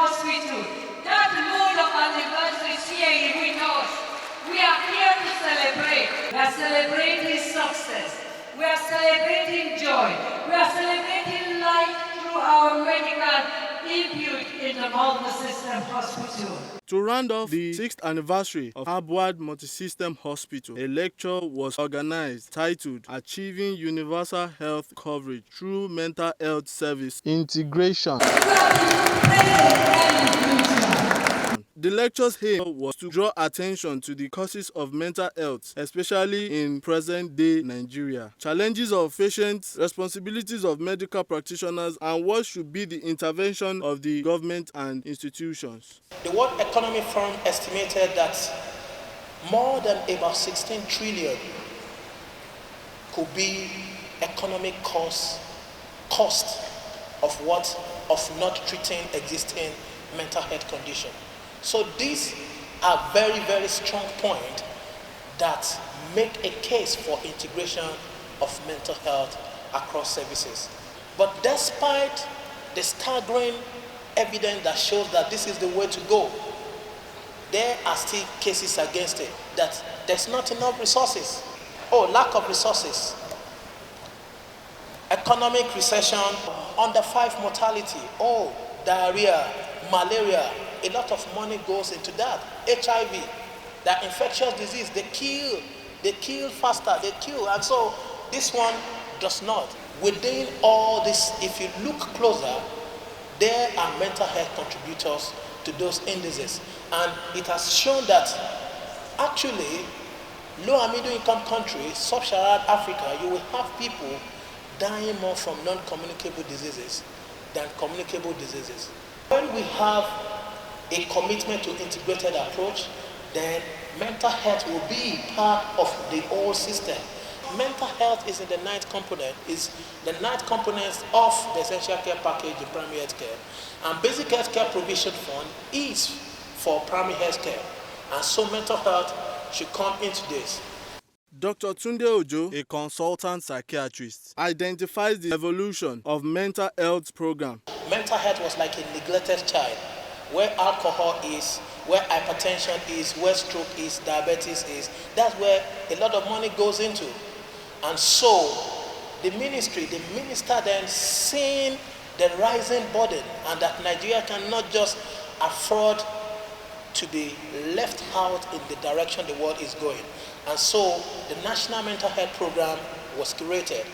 Hospital. That moon of anniversary is here with us. We are here to celebrate. We are celebrating success. We are celebrating joy. We are celebrating life through our medical input in the multi-system hospital. To round off the 6th anniversary of ABUAD Multi-System Hospital, a lecture was organized titled Achieving Universal Health Coverage Through Mental Health Service Integration. The lecture's aim was to draw attention to the causes of mental health, especially in present-day Nigeria, challenges of patients, responsibilities of medical practitioners, and what should be the intervention of the government and institutions. The World Economic Forum estimated that more than about 16 trillion could be economic cost of not treating existing mental health condition. So these are very, very strong points that make a case for integration of mental health across services. But despite the staggering evidence that shows that this is the way to go, there are still cases against it, that there's not enough resources. Oh, lack of resources. Economic recession, under 5 mortality. Oh, diarrhea, malaria. A lot of money goes into that. HIV, that infectious disease, they kill faster, they kill. And so this one does not. Within all this, if you look closer, there are mental health contributors to those indices. And it has shown that actually, low and middle income countries, sub-Saharan Africa, you will have people dying more from non-communicable diseases than communicable diseases. When we have a commitment to integrated approach, then mental health will be part of the whole system. Mental health is in the 9th component, is the 9th component of the essential care package in primary health care. And basic health care provision fund is for primary health care. And so mental health should come into this. Dr. Tunde Ojo, a consultant psychiatrist, identifies the evolution of mental health program. Mental health was like a neglected child, where alcohol is, where hypertension is, where stroke is, diabetes is. That's where a lot of money goes into. And so the minister then seeing the rising burden and that Nigeria cannot just afford to be left out in the direction the world is going. And so the National Mental Health Program was created,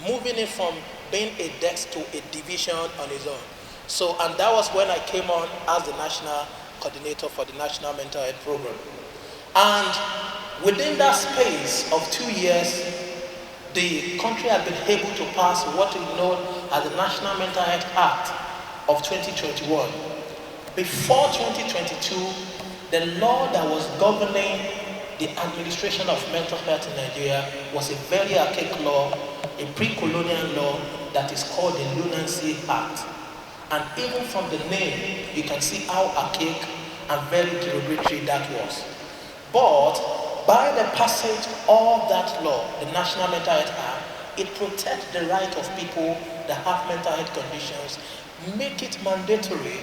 moving it from being a desk to a division on its own. So, and that was when I came on as the national coordinator for the National Mental Health Program. And within that space of 2 years, the country had been able to pass what is known as the National Mental Health Act of 2021. Before 2022, the law that was governing the administration of mental health in Nigeria was a very archaic law, a pre-colonial law that is called the Lunacy Act. And even from the name, you can see how archaic and very derogatory that was. But by the passage of that law, the National Mental Health Act, it protects the right of people that have mental health conditions, make it mandatory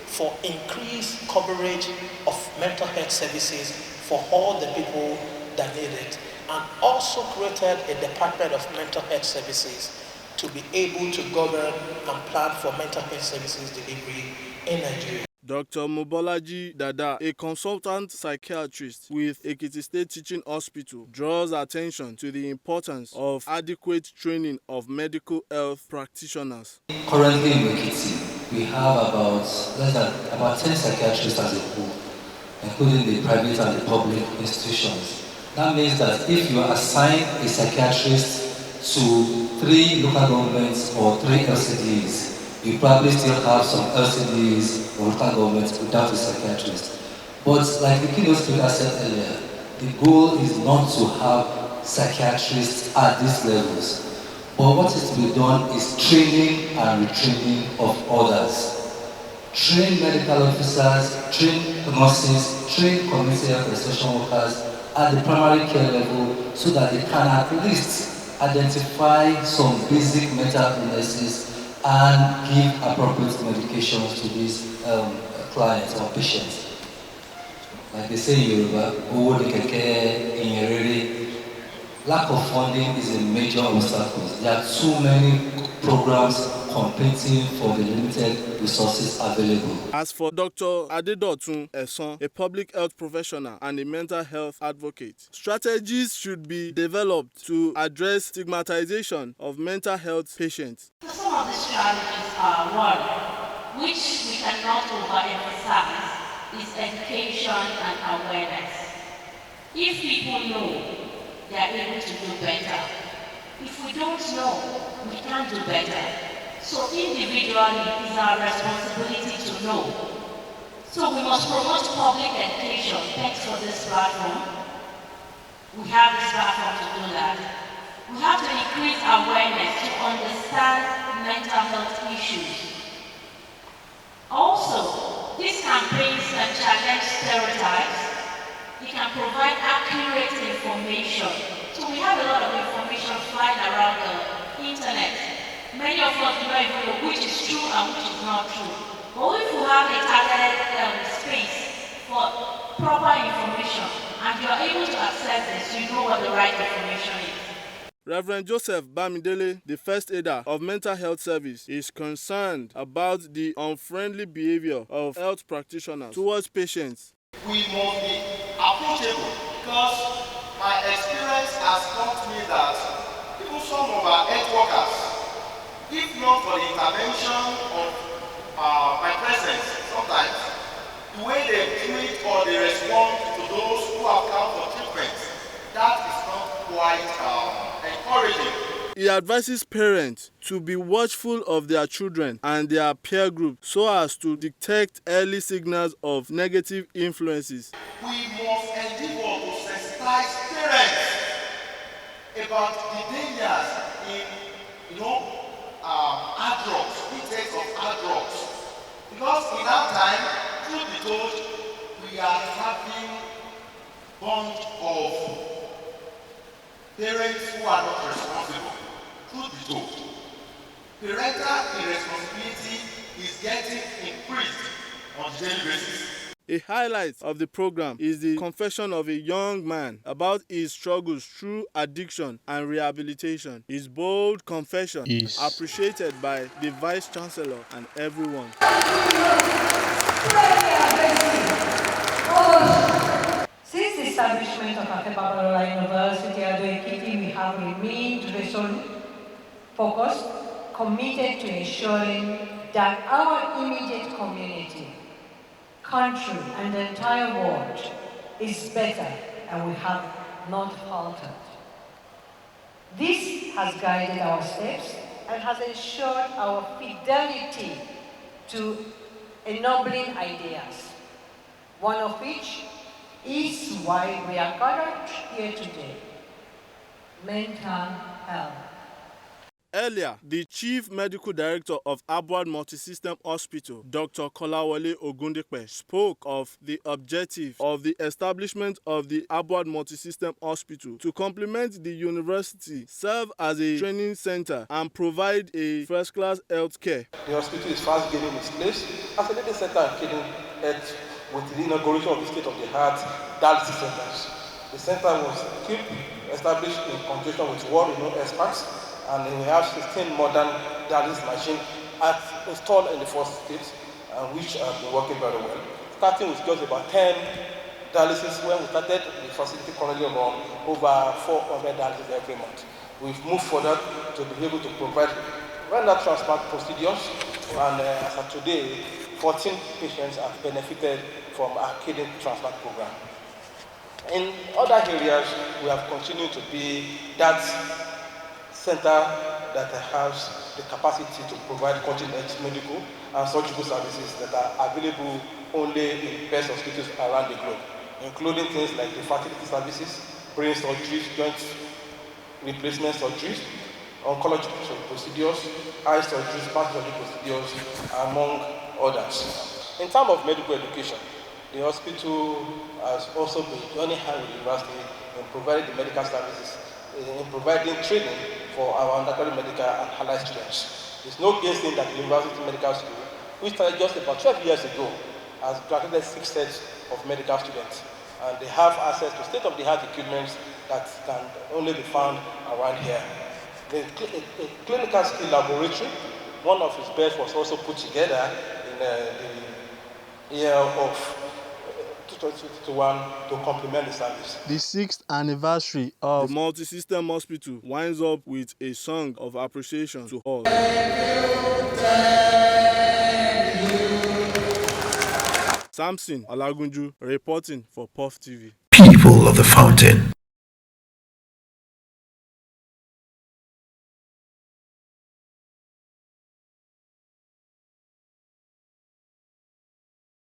for increased coverage of mental health services for all the people that need it, and also created a Department of Mental Health Services to be able to govern and plan for mental health services delivery in Nigeria. Dr. Mobolaji Dada, a consultant psychiatrist with Ekiti State Teaching Hospital, draws attention to the importance of adequate training of medical health practitioners. Currently in Ekiti, we have about 10 psychiatrists as a whole, including the private and the public institutions. That means that if you assign a psychiatrist to 3 local governments or 3 LCDs, you probably still have some LCDs or local governments without a psychiatrist. But like the keynote speaker said earlier, the goal is not to have psychiatrists at these levels. But what is to be done is training and retraining of others. Train medical officers, train nurses, train community health extension workers at the primary care level so that they can at least identify some basic mental illnesses and give appropriate medications to these clients or patients. Like they say in Yoruba, lack of funding is a major obstacle. There are too many programs competing for the limited resources available. As for Dr. Adedotun Esan, a public health professional and a mental health advocate, strategies should be developed to address stigmatization of mental health patients. So some of the strategies are one, which we cannot overemphasize, is education and awareness. If people know, they are able to do better. If we don't know, we can't do better. So individually, it is our responsibility to know. So we must promote public education. Thanks for this platform. We have this platform to do that. We have to increase awareness to understand mental health issues. Also, these campaigns can challenge stereotypes. It can provide accurate information. So we have a lot of information flying around the internet. Many of us do not even know which is true and which is not true. But if we have a targeted space for proper information and you are able to access this, you know what the right information is. Reverend Joseph Bamidele, the first aider of mental health service, is concerned about the unfriendly behavior of health practitioners towards patients. We must be approachable because my experience has taught me that even some of our health workers, if not for the intervention of my presence, sometimes the way they treat or they respond to those who have come for treatment, that is not quite encouraging. He advises parents to be watchful of their children and their peer group so as to detect early signals of negative influences. We must endeavor to sensitize parents about the dangers in, hard drugs, the effects of hard drugs. Because in that time, truth be told, we are having a bunch of parents who are not responsible. Truth be told, parental irresponsibility is getting increased on a daily basis. A highlight of the program is the confession of a young man about his struggles through addiction and rehabilitation. His bold confession is appreciated by the Vice Chancellor and everyone. Since the establishment of Afe Babalola University, Ado-Ekiti, we have remained resolute, focused, committed to ensuring that our immediate community, country, and the entire world is better, and we have not faltered. This has guided our steps and has ensured our fidelity to ennobling ideas, one of which is why we are gathered here today: mental health. Earlier, the Chief Medical Director of ABUAD Multi-System Hospital, Dr. Kolawole Ogundipe, spoke of the objective of the establishment of the ABUAD Multi-System Hospital to complement the university, serve as a training center, and provide a first-class health care. The hospital is fast gaining its place as a leading center in kidney health with the inauguration of the state-of-the-art dialysis centers. The center was established in conjunction with world-renowned experts, and we have 16 modern dialysis machines installed in the first state, which have been working very well. Starting with just about 10 dialysis when we started, the facility currently run over 400 dialysis every month. We've moved further to be able to provide renal transplant procedures, and as of today, 14 patients have benefited from our kidney transplant program. In other areas, we have continued to be that center that has the capacity to provide cutting-edge medical and surgical services that are available only in best hospitals around the globe, including things like the fertility services, brain surgeries, joint replacement surgeries, oncology procedures, eye surgeries, back surgery procedures, among others. In terms of medical education, the hospital has also been joining hand with the university in providing the medical services, in providing training for our undergraduate medical and allied students. There's no guessing that the University Medical School, which started just about 12 years ago, has graduated 6 sets of medical students. And they have access to state-of-the-art equipment that can only be found around here. The clinical skill laboratory, one of its best, was also put together in the year of 2021 to complement the service. The 6th anniversary of the Multi-System Hospital winds up with a song of appreciation to all. Samson Olagunju reporting for Puff TV. People of the Fountain.